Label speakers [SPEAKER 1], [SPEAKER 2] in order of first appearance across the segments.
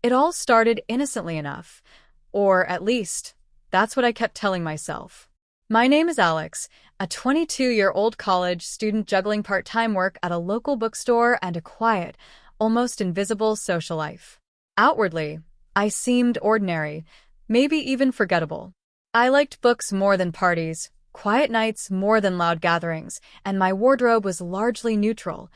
[SPEAKER 1] It all started innocently enough. Or at least, that's what I kept telling myself. My name is Alex, a 22-year-old college student juggling part-time work at a local bookstore and a quiet, almost invisible social life. Outwardly, I seemed ordinary, maybe even forgettable. I liked books more than parties, quiet nights more than loud gatherings, and my wardrobe was largely neutral: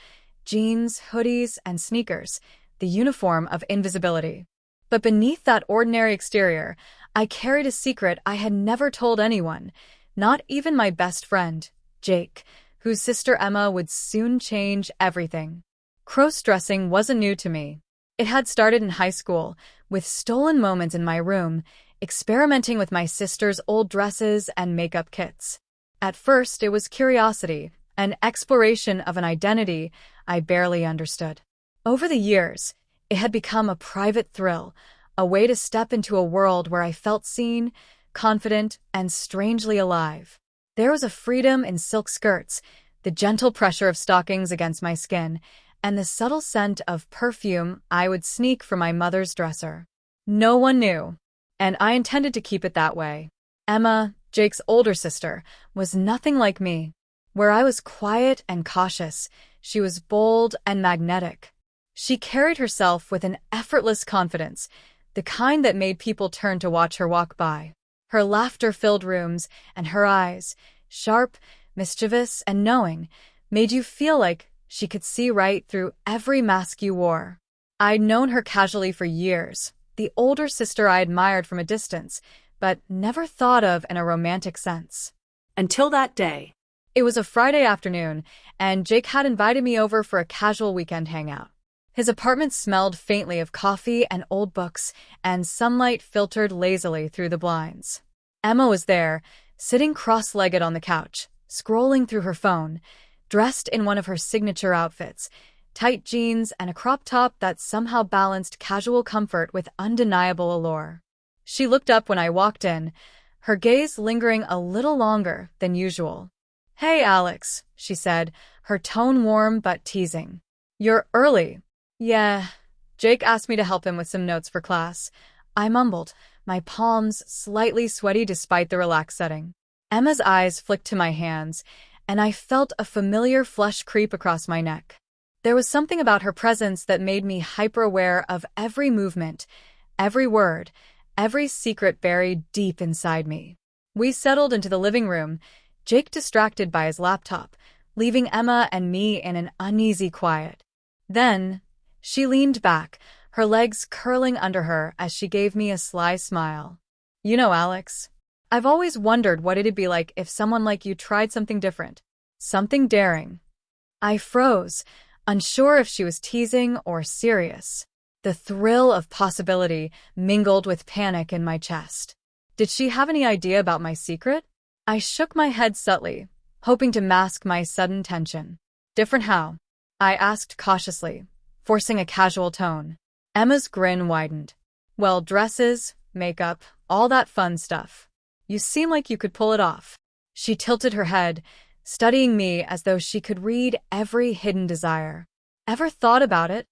[SPEAKER 1] jeans, hoodies, and sneakers, the uniform of invisibility. But beneath that ordinary exterior, I carried a secret I had never told anyone, not even my best friend, Jake, whose sister Emma would soon change everything. Crossdressing wasn't new to me. It had started in high school, with stolen moments in my room, experimenting with my sister's old dresses and makeup kits. At first, it was curiosity, an exploration of an identity I barely understood. Over the years, it had become a private thrill, a way to step into a world where I felt seen, confident, and strangely alive. There was a freedom in silk skirts, the gentle pressure of stockings against my skin, and the subtle scent of perfume I would sneak from my mother's dresser. No one knew, and I intended to keep it that way. Emma, Jake's older sister, was nothing like me. Where I was quiet and cautious, she was bold and magnetic. She carried herself with an effortless confidence, the kind that made people turn to watch her walk by. Her laughter filled rooms, and her eyes, sharp, mischievous, and knowing, made you feel like she could see right through every mask you wore. I'd known her casually for years, the older sister I admired from a distance, but never thought of in a romantic sense.
[SPEAKER 2] Until that day.
[SPEAKER 1] It was a Friday afternoon, and Jake had invited me over for a casual weekend hangout. His apartment smelled faintly of coffee and old books, and sunlight filtered lazily through the blinds. Emma was there, sitting cross-legged on the couch, scrolling through her phone, dressed in one of her signature outfits, tight jeans and a crop top that somehow balanced casual comfort with undeniable allure. She looked up when I walked in, her gaze lingering a little longer than usual. "Hey, Alex," she said, her tone warm but teasing. "You're early." "Yeah." Jake asked me to help him with some notes for class. I mumbled, my palms slightly sweaty despite the relaxed setting. Emma's eyes flicked to my hands, and I felt a familiar flush creep across my neck. There was something about her presence that made me hyper-aware of every movement, every word, every secret buried deep inside me. We settled into the living room, Jake distracted by his laptop, leaving Emma and me in an uneasy quiet. Then, she leaned back, her legs curling under her as she gave me a sly smile. "You know, Alex, I've always wondered what it'd be like if someone like you tried something different, something daring." I froze, unsure if she was teasing or serious. The thrill of possibility mingled with panic in my chest. Did she have any idea about my secret? I shook my head subtly, hoping to mask my sudden tension. "Different how?" I asked cautiously, forcing a casual tone. Emma's grin widened. "Well, dresses, makeup, all that fun stuff. You seem like you could pull it off." She tilted her head, studying me as though she could read every hidden desire. "Ever thought about it?"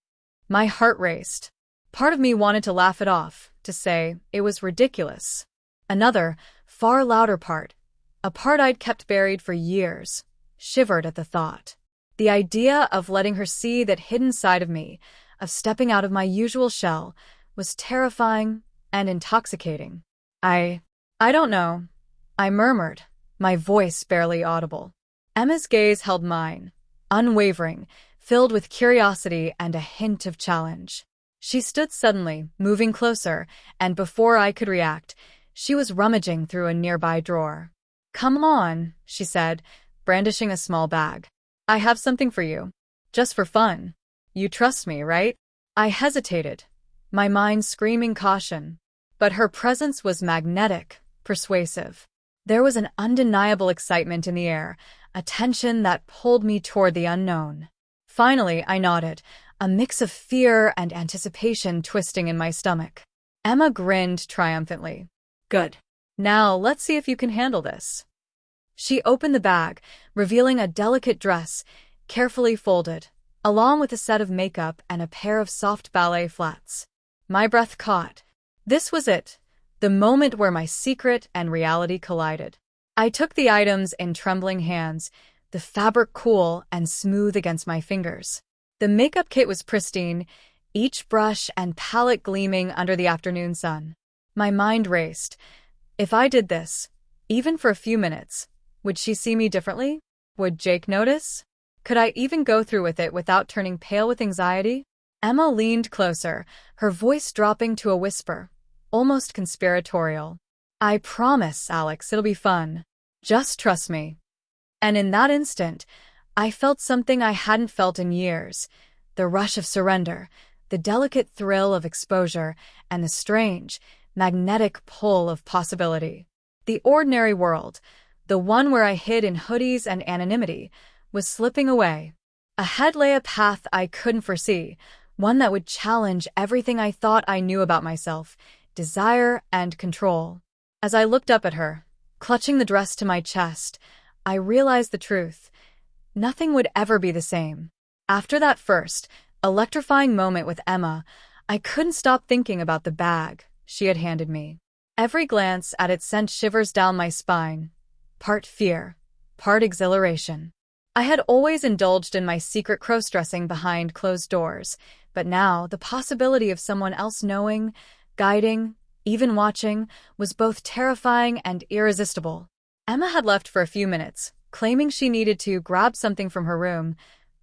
[SPEAKER 1] My heart raced. Part of me wanted to laugh it off, to say it was ridiculous. Another, far louder part, a part I'd kept buried for years, shivered at the thought. The idea of letting her see that hidden side of me, of stepping out of my usual shell, was terrifying and intoxicating. I don't know," I murmured, my voice barely audible. Emma's gaze held mine, unwavering, filled with curiosity and a hint of challenge. She stood suddenly, moving closer, and before I could react, she was rummaging through a nearby drawer. "Come on," she said, brandishing a small bag. "I have something for you. Just for fun. You trust me, right?" I hesitated, my mind screaming caution. But her presence was magnetic, persuasive. There was an undeniable excitement in the air, a tension that pulled me toward the unknown. Finally, I nodded, a mix of fear and anticipation twisting in my stomach. Emma grinned triumphantly. "Good. Now, let's see if you can handle this." She opened the bag, revealing a delicate dress, carefully folded, along with a set of makeup and a pair of soft ballet flats. My breath caught. This was it, the moment where my secret and reality collided. I took the items in trembling hands, the fabric cool and smooth against my fingers. The makeup kit was pristine, each brush and palette gleaming under the afternoon sun. My mind raced. If I did this, even for a few minutes, would she see me differently? Would Jake notice? Could I even go through with it without turning pale with anxiety? Emma leaned closer, her voice dropping to a whisper, almost conspiratorial. I promise, Alex, it'll be fun. Just trust me. And in that instant, I felt something I hadn't felt in years, the rush of surrender, the delicate thrill of exposure, and the strange, magnetic pull of possibility. The ordinary world, the one where I hid in hoodies and anonymity, was slipping away. Ahead lay a path I couldn't foresee, one that would challenge everything I thought I knew about myself, desire and control. As I looked up at her, clutching the dress to my chest, I realized the truth. Nothing would ever be the same. After that first, electrifying moment with Emma, I couldn't stop thinking about the bag she had handed me. Every glance at it sent shivers down my spine, part fear, part exhilaration. I had always indulged in my secret crossdressing behind closed doors, but now the possibility of someone else knowing, guiding, even watching, was both terrifying and irresistible. Emma had left for a few minutes, claiming she needed to grab something from her room,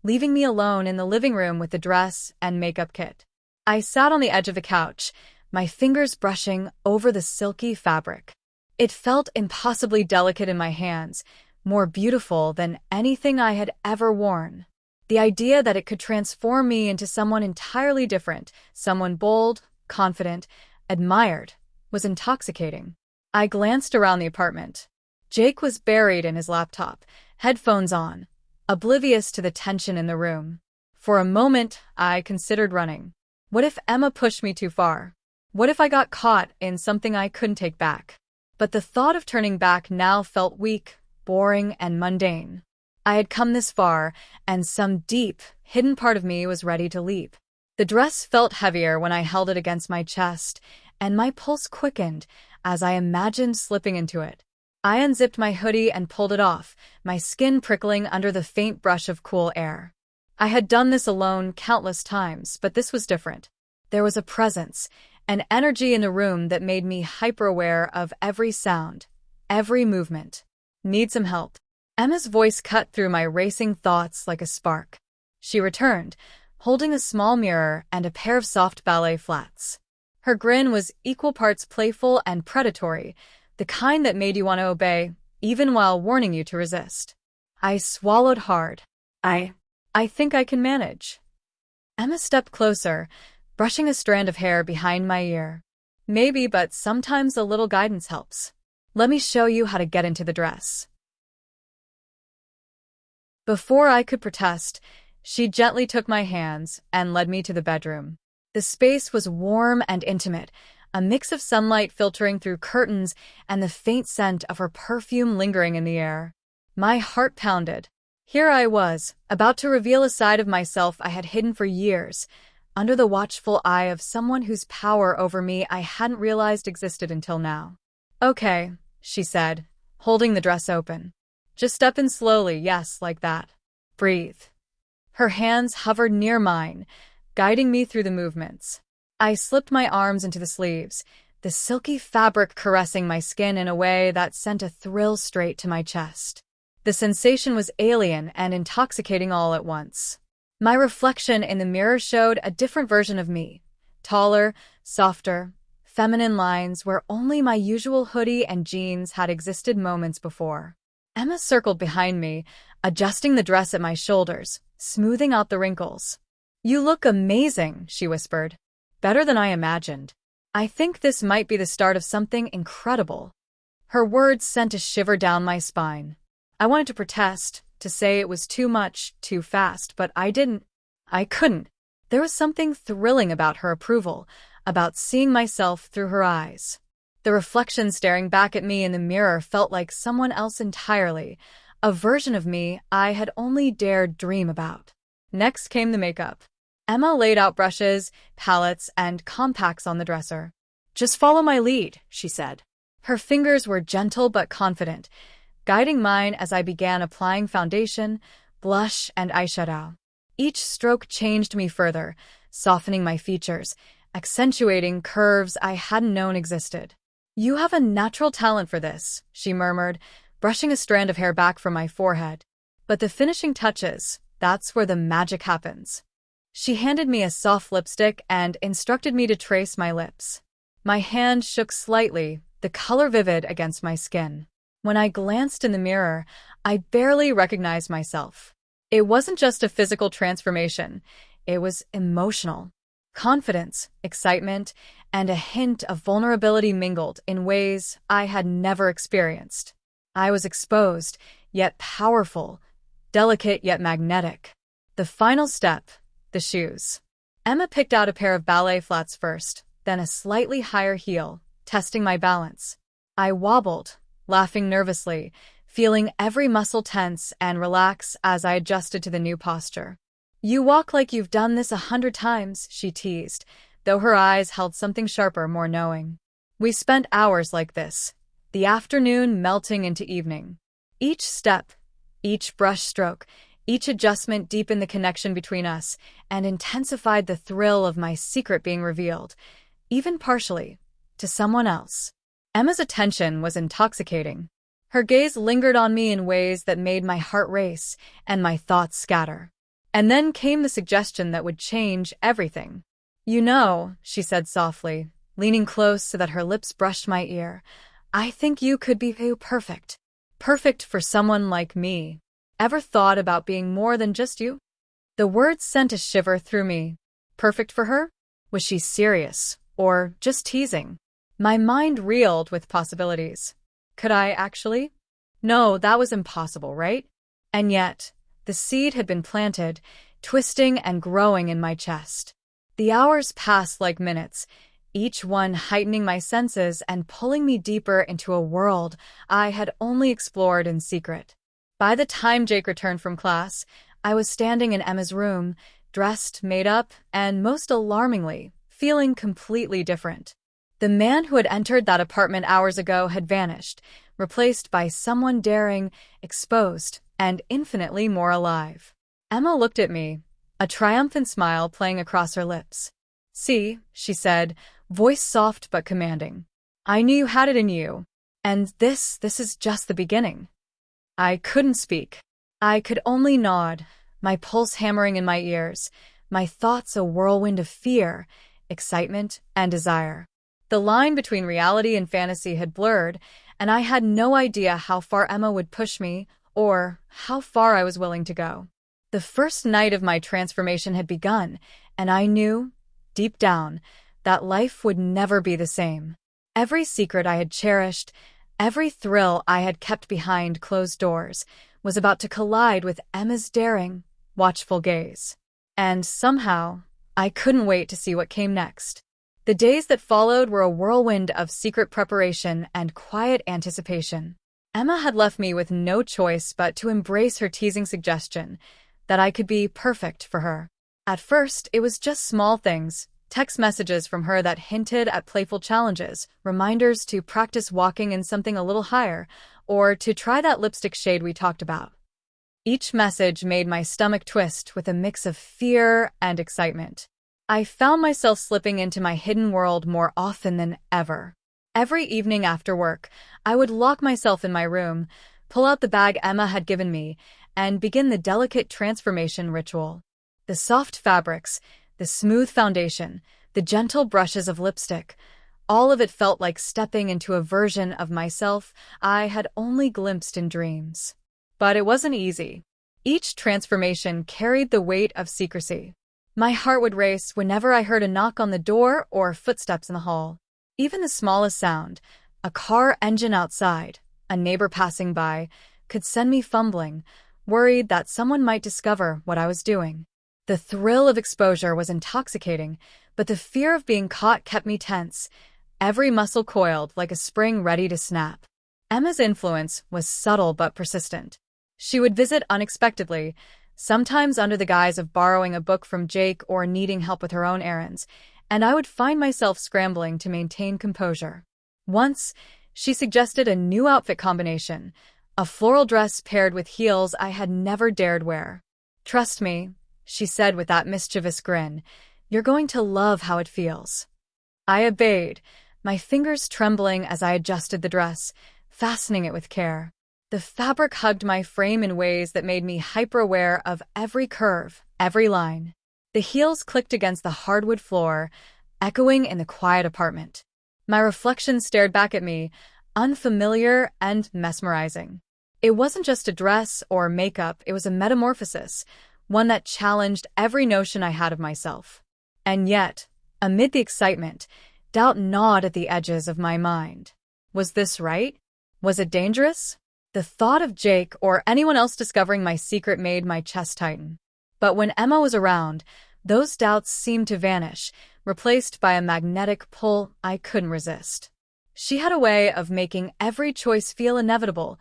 [SPEAKER 1] leaving me alone in the living room with the dress and makeup kit. I sat on the edge of the couch, my fingers brushing over the silky fabric. It felt impossibly delicate in my hands, more beautiful than anything I had ever worn. The idea that it could transform me into someone entirely different, someone bold, confident, admired, was intoxicating. I glanced around the apartment. Jake was buried in his laptop, headphones on, oblivious to the tension in the room. For a moment, I considered running. What if Emma pushed me too far? What if I got caught in something I couldn't take back? But the thought of turning back now felt weak, boring, and mundane. I had come this far, and some deep, hidden part of me was ready to leap. The dress felt heavier when I held it against my chest, and my pulse quickened as I imagined slipping into it. I unzipped my hoodie and pulled it off, my skin prickling under the faint brush of cool air. I had done this alone countless times, but this was different. There was a presence, an energy in the room that made me hyper-aware of every sound, every movement. Need some help? Emma's voice cut through my racing thoughts like a spark. She returned, holding a small mirror and a pair of soft ballet flats. Her grin was equal parts playful and predatory, the kind that made you want to obey, even while warning you to resist. I swallowed hard. I think I can manage. Emma stepped closer, brushing a strand of hair behind my ear. Maybe, but sometimes a little guidance helps. Let me show you how to get into the dress. Before I could protest, she gently took my hands and led me to the bedroom. The space was warm and intimate, a mix of sunlight filtering through curtains and the faint scent of her perfume lingering in the air. My heart pounded. Here I was, about to reveal a side of myself I had hidden for years, under the watchful eye of someone whose power over me I hadn't realized existed until now. Okay, she said, holding the dress open. Just step in slowly, yes, like that. Breathe. Her hands hovered near mine, guiding me through the movements. I slipped my arms into the sleeves, the silky fabric caressing my skin in a way that sent a thrill straight to my chest. The sensation was alien and intoxicating all at once. My reflection in the mirror showed a different version of me, taller, softer, feminine lines where only my usual hoodie and jeans had existed moments before. Emma circled behind me, adjusting the dress at my shoulders, smoothing out the wrinkles. You look amazing, she whispered. Better than I imagined. I think this might be the start of something incredible. Her words sent a shiver down my spine. I wanted to protest, to say it was too much, too fast, but I didn't. I couldn't. There was something thrilling about her approval, about seeing myself through her eyes. The reflection staring back at me in the mirror felt like someone else entirely, a version of me I had only dared dream about. Next came the makeup. Emma laid out brushes, palettes, and compacts on the dresser. "Just follow my lead," she said. Her fingers were gentle but confident, guiding mine as I began applying foundation, blush, and eyeshadow. Each stroke changed me further, softening my features, accentuating curves I hadn't known existed. "You have a natural talent for this," she murmured, brushing a strand of hair back from my forehead. "But the finishing touches, that's where the magic happens." She handed me a soft lipstick and instructed me to trace my lips. My hand shook slightly, the color vivid against my skin. When I glanced in the mirror, I barely recognized myself. It wasn't just a physical transformation, it was emotional. Confidence, excitement, and a hint of vulnerability mingled in ways I had never experienced. I was exposed, yet powerful, delicate yet magnetic. The final step, the shoes. Emma picked out a pair of ballet flats first, then a slightly higher heel, testing my balance. I wobbled, laughing nervously, feeling every muscle tense and relax as I adjusted to the new posture. "You walk like you've done this 100 times, she teased, though her eyes held something sharper, more knowing. We spent hours like this, the afternoon melting into evening. Each step, each brush stroke, each adjustment deepened the connection between us and intensified the thrill of my secret being revealed, even partially, to someone else. Emma's attention was intoxicating. Her gaze lingered on me in ways that made my heart race and my thoughts scatter. And then came the suggestion that would change everything. "You know," she said softly, leaning close so that her lips brushed my ear, "I think you could be perfect. Perfect for someone like me. Ever thought about being more than just you?" The words sent a shiver through me. Perfect for her? Was she serious, or just teasing? My mind reeled with possibilities. Could I actually? No, that was impossible, right? And yet, the seed had been planted, twisting and growing in my chest. The hours passed like minutes, each one heightening my senses and pulling me deeper into a world I had only explored in secret. By the time Jake returned from class, I was standing in Emma's room, dressed, made up, and most alarmingly, feeling completely different. The man who had entered that apartment hours ago had vanished, replaced by someone daring, exposed, and infinitely more alive. Emma looked at me, a triumphant smile playing across her lips. "See," she said, voice soft but commanding. "I knew you had it in you. And this is just the beginning." I couldn't speak. I could only nod, my pulse hammering in my ears, my thoughts a whirlwind of fear, excitement, and desire. The line between reality and fantasy had blurred, and I had no idea how far Emma would push me or how far I was willing to go. The first night of my transformation had begun, and I knew, deep down, that life would never be the same. Every secret I had cherished, every thrill I had kept behind closed doors, was about to collide with Emma's daring, watchful gaze. And somehow, I couldn't wait to see what came next. The days that followed were a whirlwind of secret preparation and quiet anticipation. Emma had left me with no choice but to embrace her teasing suggestion that I could be perfect for her. At first, it was just small things, text messages from her that hinted at playful challenges, reminders to practice walking in something a little higher, or to try that lipstick shade we talked about. Each message made my stomach twist with a mix of fear and excitement. I found myself slipping into my hidden world more often than ever. Every evening after work, I would lock myself in my room, pull out the bag Emma had given me, and begin the delicate transformation ritual. The soft fabrics, the smooth foundation, the gentle brushes of lipstick, all of it felt like stepping into a version of myself I had only glimpsed in dreams. But it wasn't easy. Each transformation carried the weight of secrecy. My heart would race whenever I heard a knock on the door or footsteps in the hall. Even the smallest sound, a car engine outside, a neighbor passing by, could send me fumbling, worried that someone might discover what I was doing. The thrill of exposure was intoxicating, but the fear of being caught kept me tense, every muscle coiled like a spring ready to snap. Emma's influence was subtle but persistent. She would visit unexpectedly, sometimes under the guise of borrowing a book from Jake or needing help with her own errands, and I would find myself scrambling to maintain composure. Once, she suggested a new outfit combination, a floral dress paired with heels I had never dared wear. "Trust me," she said with that mischievous grin, "you're going to love how it feels." I obeyed, my fingers trembling as I adjusted the dress, fastening it with care. The fabric hugged my frame in ways that made me hyper-aware of every curve, every line. The heels clicked against the hardwood floor, echoing in the quiet apartment. My reflection stared back at me, unfamiliar and mesmerizing. It wasn't just a dress or makeup, it was a metamorphosis, one that challenged every notion I had of myself. And yet, amid the excitement, doubt gnawed at the edges of my mind. Was this right? Was it dangerous? The thought of Jake or anyone else discovering my secret made my chest tighten. But when Emma was around, those doubts seemed to vanish, replaced by a magnetic pull I couldn't resist. She had a way of making every choice feel inevitable,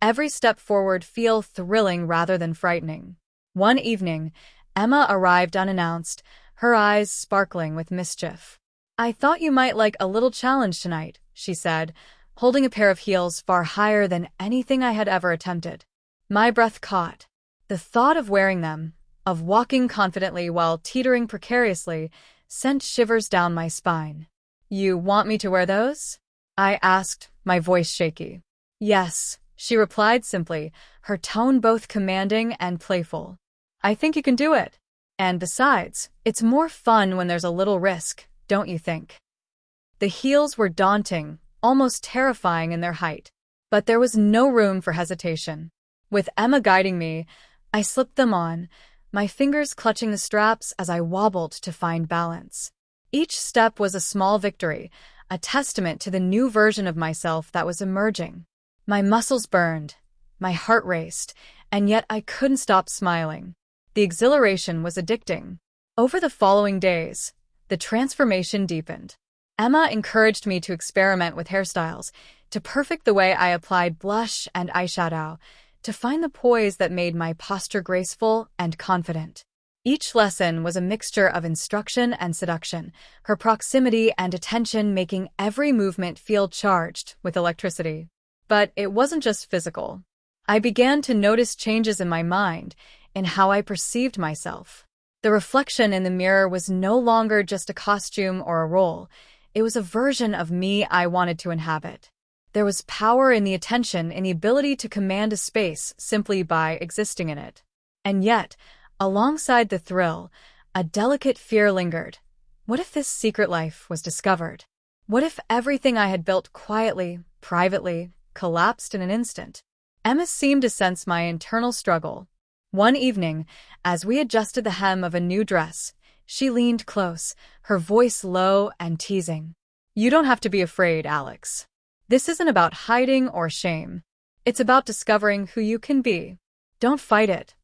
[SPEAKER 1] every step forward feel thrilling rather than frightening. One evening, Emma arrived unannounced, her eyes sparkling with mischief. "I thought you might like a little challenge tonight," she said, holding a pair of heels far higher than anything I had ever attempted. My breath caught. The thought of wearing them, of walking confidently while teetering precariously, sent shivers down my spine. "You want me to wear those?" I asked, my voice shaky. "Yes," she replied simply, her tone both commanding and playful. "I think you can do it. And besides, it's more fun when there's a little risk, don't you think?" The heels were daunting, almost terrifying in their height. But there was no room for hesitation. With Emma guiding me, I slipped them on, my fingers clutching the straps as I wobbled to find balance. Each step was a small victory, a testament to the new version of myself that was emerging. My muscles burned, my heart raced, and yet I couldn't stop smiling. The exhilaration was addicting. Over the following days, the transformation deepened. Emma encouraged me to experiment with hairstyles, to perfect the way I applied blush and eyeshadow, to find the poise that made my posture graceful and confident. Each lesson was a mixture of instruction and seduction, her proximity and attention making every movement feel charged with electricity. But it wasn't just physical. I began to notice changes in my mind, in how I perceived myself. The reflection in the mirror was no longer just a costume or a role. It was a version of me I wanted to inhabit. There was power in the attention, in the ability to command a space simply by existing in it. And yet, alongside the thrill, a delicate fear lingered. What if this secret life was discovered? What if everything I had built quietly, privately, collapsed in an instant? Emma seemed to sense my internal struggle. One evening, as we adjusted the hem of a new dress, she leaned close, her voice low and teasing. "You don't have to be afraid, Alex. This isn't about hiding or shame. It's about discovering who you can be. Don't fight it."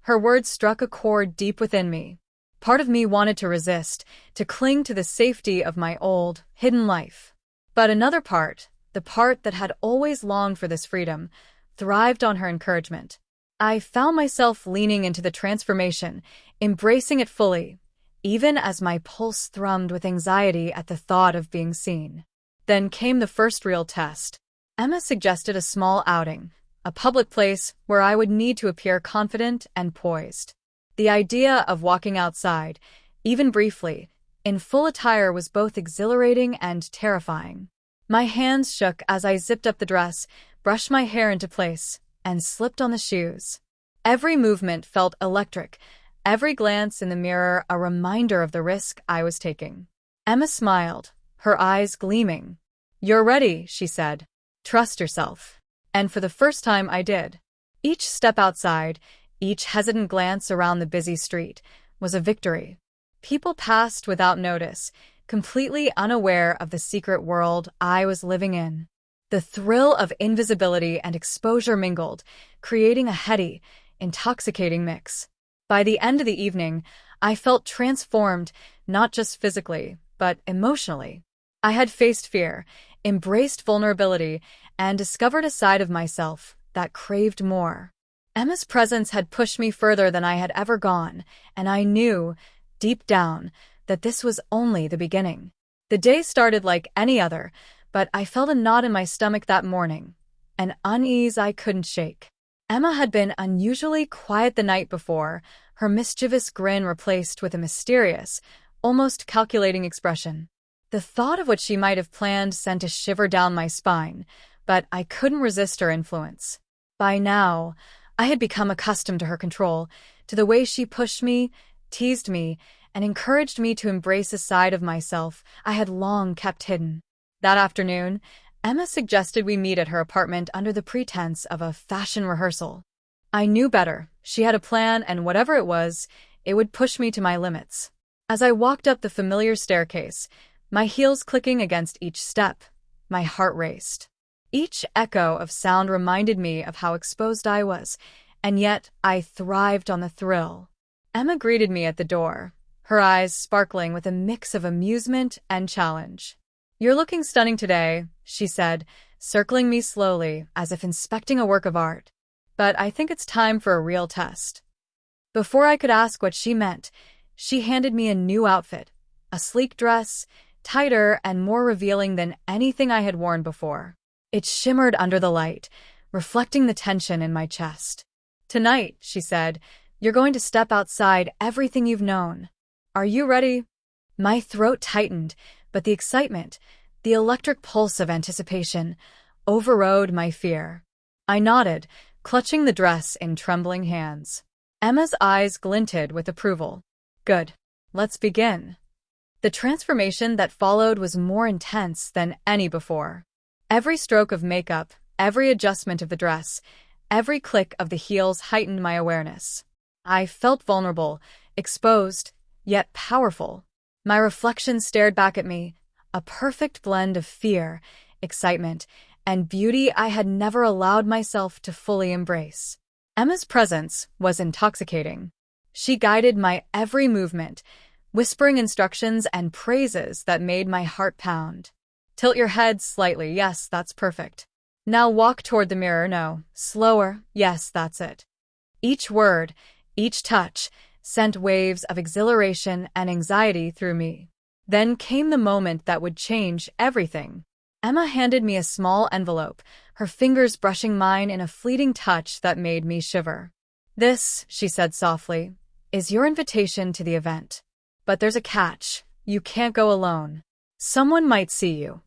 [SPEAKER 1] Her words struck a chord deep within me. Part of me wanted to resist, to cling to the safety of my old, hidden life. But another part, the part that had always longed for this freedom, thrived on her encouragement. I found myself leaning into the transformation, embracing it fully, even as my pulse thrummed with anxiety at the thought of being seen. Then came the first real test. Emma suggested a small outing, a public place where I would need to appear confident and poised. The idea of walking outside, even briefly, in full attire was both exhilarating and terrifying. My hands shook as I zipped up the dress, brushed my hair into place, and slipped on the shoes. Every movement felt electric, every glance in the mirror a reminder of the risk I was taking. Emma smiled, her eyes gleaming. "You're ready," she said. "Trust yourself." And for the first time I did. Each step outside, each hesitant glance around the busy street, was a victory. People passed without notice, completely unaware of the secret world I was living in. The thrill of invisibility and exposure mingled, creating a heady, intoxicating mix. By the end of the evening, I felt transformed, not just physically, but emotionally. I had faced fear, embraced vulnerability, and discovered a side of myself that craved more. Emma's presence had pushed me further than I had ever gone, and I knew, deep down, that this was only the beginning. The day started like any other, but I felt a knot in my stomach that morning, an unease I couldn't shake. Emma had been unusually quiet the night before, her mischievous grin replaced with a mysterious, almost calculating expression. The thought of what she might have planned sent a shiver down my spine, but I couldn't resist her influence. By now, I had become accustomed to her control, to the way she pushed me, teased me, and encouraged me to embrace a side of myself I had long kept hidden. That afternoon, Emma suggested we meet at her apartment under the pretense of a fashion rehearsal. I knew better. She had a plan, and whatever it was, it would push me to my limits. As I walked up the familiar staircase, my heels clicking against each step, my heart raced. Each echo of sound reminded me of how exposed I was, and yet I thrived on the thrill. Emma greeted me at the door, her eyes sparkling with a mix of amusement and challenge. "You're looking stunning today," she said, circling me slowly as if inspecting a work of art. "But I think it's time for a real test." Before I could ask what she meant, she handed me a new outfit, a sleek dress, tighter and more revealing than anything I had worn before. It shimmered under the light, reflecting the tension in my chest. "Tonight," she said, "you're going to step outside everything you've known. Are you ready?" My throat tightened, but the excitement, the electric pulse of anticipation, overrode my fear. I nodded, clutching the dress in trembling hands. Emma's eyes glinted with approval. "Good. Let's begin." The transformation that followed was more intense than any before. Every stroke of makeup, every adjustment of the dress, every click of the heels heightened my awareness. I felt vulnerable, exposed, yet powerful. My reflection stared back at me, a perfect blend of fear, excitement, and beauty I had never allowed myself to fully embrace. Emma's presence was intoxicating. She guided my every movement, whispering instructions and praises that made my heart pound. "Tilt your head slightly, yes, that's perfect. Now walk toward the mirror, no, slower, yes, that's it." Each word, each touch, sent waves of exhilaration and anxiety through me. Then came the moment that would change everything. Emma handed me a small envelope, her fingers brushing mine in a fleeting touch that made me shiver. "This," she said softly, "is your invitation to the event. But there's a catch. You can't go alone. Someone might see you."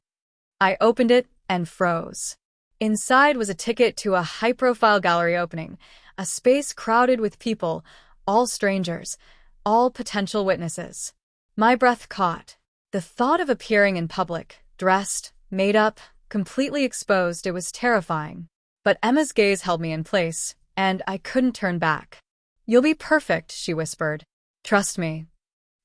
[SPEAKER 1] I opened it and froze. Inside was a ticket to a high-profile gallery opening, a space crowded with people, all strangers, all potential witnesses. My breath caught. The thought of appearing in public, dressed, made up, completely exposed, it was terrifying. But Emma's gaze held me in place, and I couldn't turn back. "You'll be perfect," she whispered. "Trust me."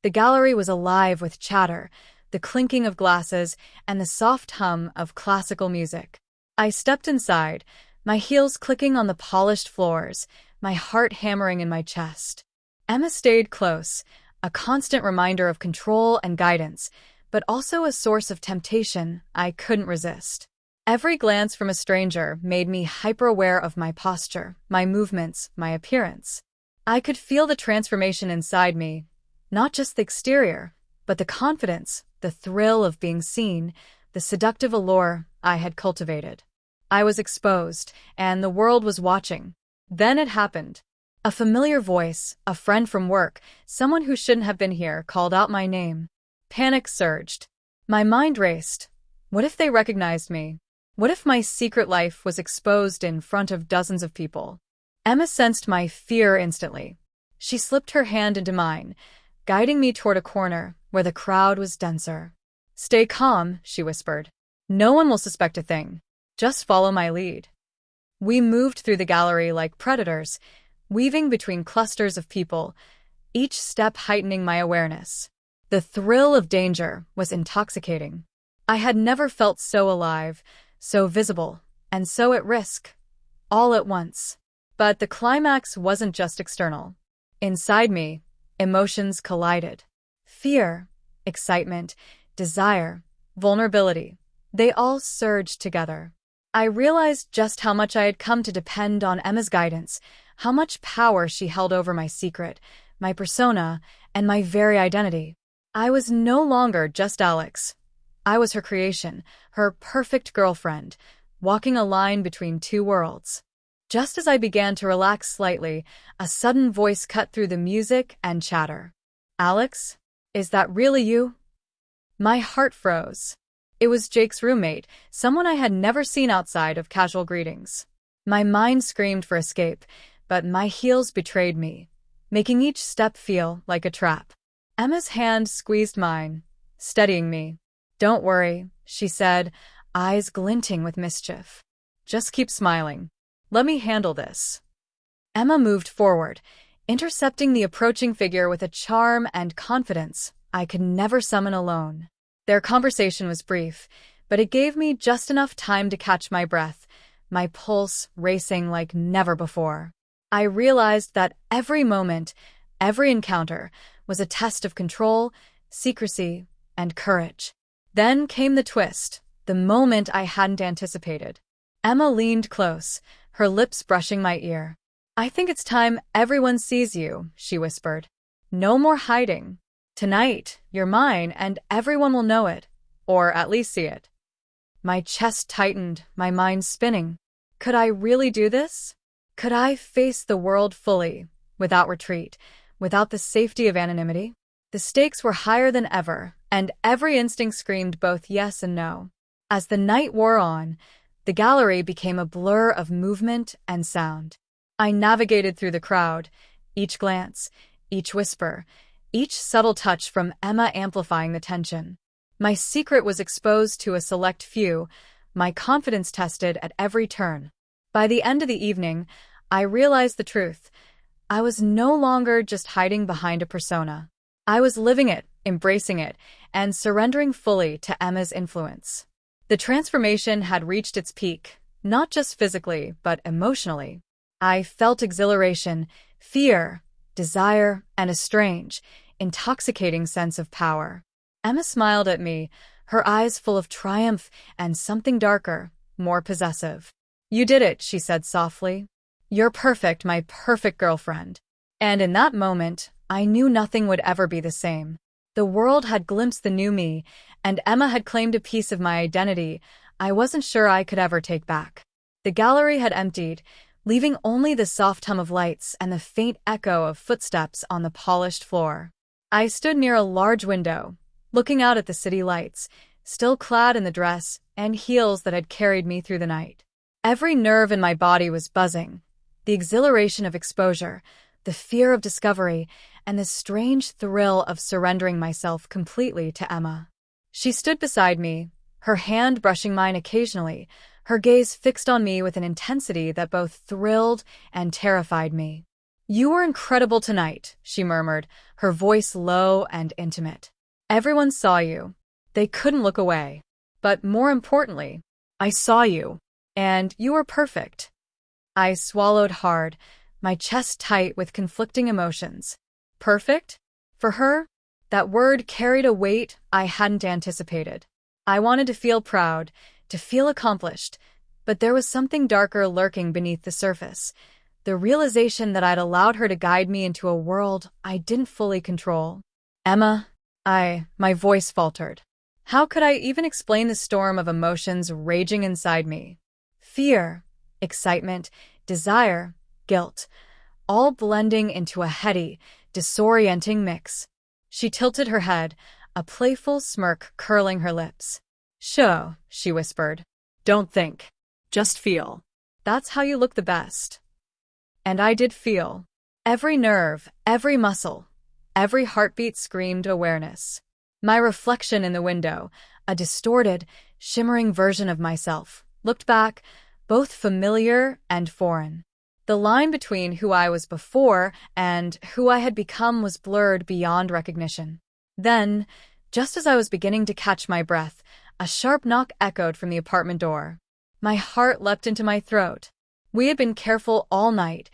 [SPEAKER 1] The gallery was alive with chatter, the clinking of glasses, and the soft hum of classical music. I stepped inside, my heels clicking on the polished floors, my heart hammering in my chest. Emma stayed close, a constant reminder of control and guidance, but also a source of temptation I couldn't resist. Every glance from a stranger made me hyper-aware of my posture, my movements, my appearance. I could feel the transformation inside me, not just the exterior, but the confidence, the thrill of being seen, the seductive allure I had cultivated. I was exposed, and the world was watching. Then it happened. A familiar voice, a friend from work, someone who shouldn't have been here, called out my name. Panic surged. My mind raced. What if they recognized me? What if my secret life was exposed in front of dozens of people? Emma sensed my fear instantly. She slipped her hand into mine, guiding me toward a corner where the crowd was denser. "Stay calm," she whispered. "No one will suspect a thing. Just follow my lead." We moved through the gallery like predators, weaving between clusters of people, each step heightening my awareness. The thrill of danger was intoxicating. I had never felt so alive, so visible, and so at risk, all at once. But the climax wasn't just external. Inside me, emotions collided. Fear, excitement, desire, vulnerability, they all surged together. I realized just how much I had come to depend on Emma's guidance, how much power she held over my secret, my persona, and my very identity. I was no longer just Alex. I was her creation, her perfect girlfriend, walking a line between two worlds. Just as I began to relax slightly, a sudden voice cut through the music and chatter. "Alex, is that really you?" My heart froze. It was Jake's roommate, someone I had never seen outside of casual greetings. My mind screamed for escape, but my heels betrayed me, making each step feel like a trap. Emma's hand squeezed mine, steadying me. "Don't worry," she said, eyes glinting with mischief. "Just keep smiling. Let me handle this." Emma moved forward, intercepting the approaching figure with a charm and confidence I could never summon alone. Their conversation was brief, but it gave me just enough time to catch my breath, my pulse racing like never before. I realized that every moment, every encounter, was a test of control, secrecy, and courage. Then came the twist, the moment I hadn't anticipated. Emma leaned close, her lips brushing my ear. "I think it's time everyone sees you," she whispered. "No more hiding. Tonight, you're mine, and everyone will know it, or at least see it." My chest tightened, my mind spinning. Could I really do this? Could I face the world fully, without retreat, without the safety of anonymity? The stakes were higher than ever, and every instinct screamed both yes and no. As the night wore on, the gallery became a blur of movement and sound. I navigated through the crowd, each glance, each whisper, each subtle touch from Emma amplifying the tension. My secret was exposed to a select few, my confidence tested at every turn. By the end of the evening, I realized the truth. I was no longer just hiding behind a persona. I was living it, embracing it, and surrendering fully to Emma's influence. The transformation had reached its peak, not just physically, but emotionally. I felt exhilaration, fear, desire, and a strange, intoxicating sense of power. Emma smiled at me, her eyes full of triumph and something darker, more possessive. "You did it," she said softly. "You're perfect, my perfect girlfriend." And in that moment, I knew nothing would ever be the same. The world had glimpsed the new me, and Emma had claimed a piece of my identity I wasn't sure I could ever take back. The gallery had emptied, leaving only the soft hum of lights and the faint echo of footsteps on the polished floor. I stood near a large window, looking out at the city lights, still clad in the dress and heels that had carried me through the night. Every nerve in my body was buzzing, the exhilaration of exposure, the fear of discovery, and the strange thrill of surrendering myself completely to Emma. She stood beside me, her hand brushing mine occasionally, her gaze fixed on me with an intensity that both thrilled and terrified me. "You were incredible tonight," she murmured, her voice low and intimate. "Everyone saw you. They couldn't look away. But more importantly, I saw you, and you were perfect." I swallowed hard, my chest tight with conflicting emotions. Perfect? For her? That word carried a weight I hadn't anticipated. I wanted to feel proud, to feel accomplished, but there was something darker lurking beneath the surface, the realization that I'd allowed her to guide me into a world I didn't fully control. "Emma," my voice faltered. How could I even explain the storm of emotions raging inside me? Fear, excitement, desire, guilt, all blending into a heady, disorienting mix. She tilted her head, a playful smirk curling her lips. "Sho," she whispered. "Don't think. Just feel. That's how you look the best." And I did feel. Every nerve, every muscle, every heartbeat screamed awareness. My reflection in the window, a distorted, shimmering version of myself, looked back, both familiar and foreign. The line between who I was before and who I had become was blurred beyond recognition. Then, just as I was beginning to catch my breath, a sharp knock echoed from the apartment door. My heart leapt into my throat. We had been careful all night,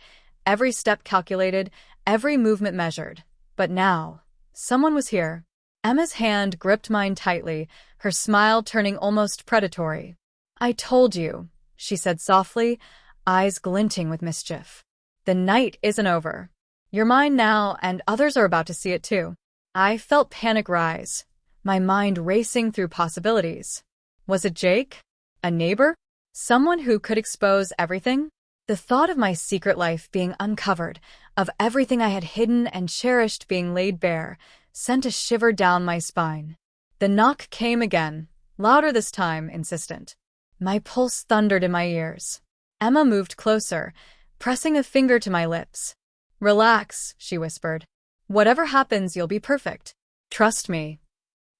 [SPEAKER 1] every step calculated, every movement measured. But now, someone was here. Emma's hand gripped mine tightly, her smile turning almost predatory. "I told you. she said softly, eyes glinting with mischief. The night isn't over. You're mine now, and others are about to see it too. I felt panic rise, my mind racing through possibilities. Was it Jake? A neighbor? Someone who could expose everything? The thought of my secret life being uncovered, of everything I had hidden and cherished being laid bare, sent a shiver down my spine. The knock came again, louder this time, insistent. My pulse thundered in my ears. Emma moved closer, pressing a finger to my lips. Relax, she whispered. Whatever happens, you'll be perfect. Trust me.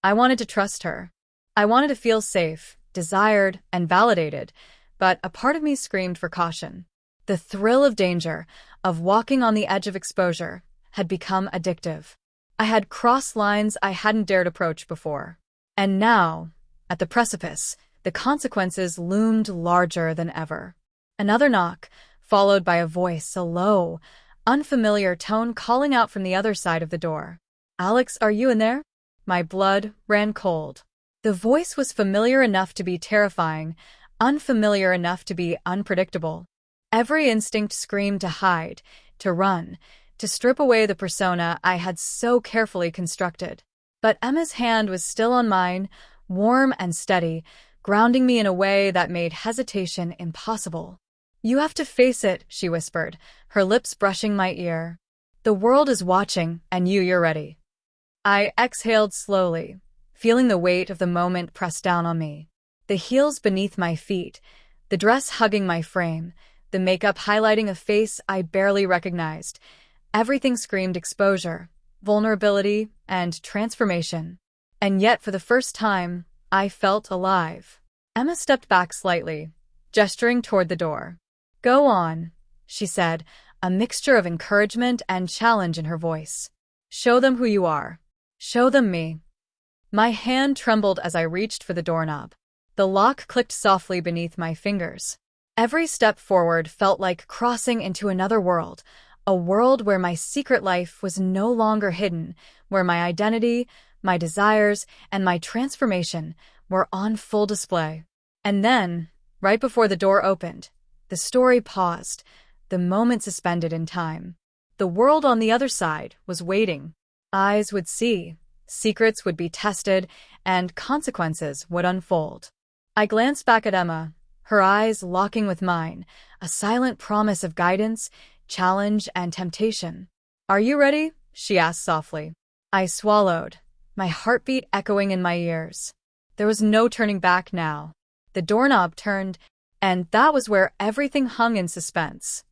[SPEAKER 1] I wanted to trust her. I wanted to feel safe, desired, and validated, but a part of me screamed for caution. The thrill of danger, of walking on the edge of exposure, had become addictive. I had crossed lines I hadn't dared approach before. And now, at the precipice, the consequences loomed larger than ever. Another knock, followed by a voice, a low, unfamiliar tone calling out from the other side of the door. Alex, are you in there? My blood ran cold. The voice was familiar enough to be terrifying, unfamiliar enough to be unpredictable. Every instinct screamed to hide, to run, to strip away the persona I had so carefully constructed. But Emma's hand was still on mine, warm and steady, grounding me in a way that made hesitation impossible. You have to face it, she whispered, her lips brushing my ear. The world is watching, and you're ready. I exhaled slowly, feeling the weight of the moment press down on me. The heels beneath my feet, the dress hugging my frame, the makeup highlighting a face I barely recognized. Everything screamed exposure, vulnerability, and transformation. And yet, for the first time, I felt alive. Emma stepped back slightly, gesturing toward the door. Go on, she said, a mixture of encouragement and challenge in her voice. Show them who you are. Show them me. My hand trembled as I reached for the doorknob. The lock clicked softly beneath my fingers. Every step forward felt like crossing into another world, a world where my secret life was no longer hidden, where my identity, my desires, and my transformation were on full display. And then, right before the door opened, the story paused, the moment suspended in time. The world on the other side was waiting. Eyes would see, secrets would be tested, and consequences would unfold. I glanced back at Emma, her eyes locking with mine, a silent promise of guidance, challenge, and temptation. Are you ready? She asked softly. I swallowed, my heartbeat echoing in my ears. There was no turning back now. The doorknob turned, and that was where everything hung in suspense.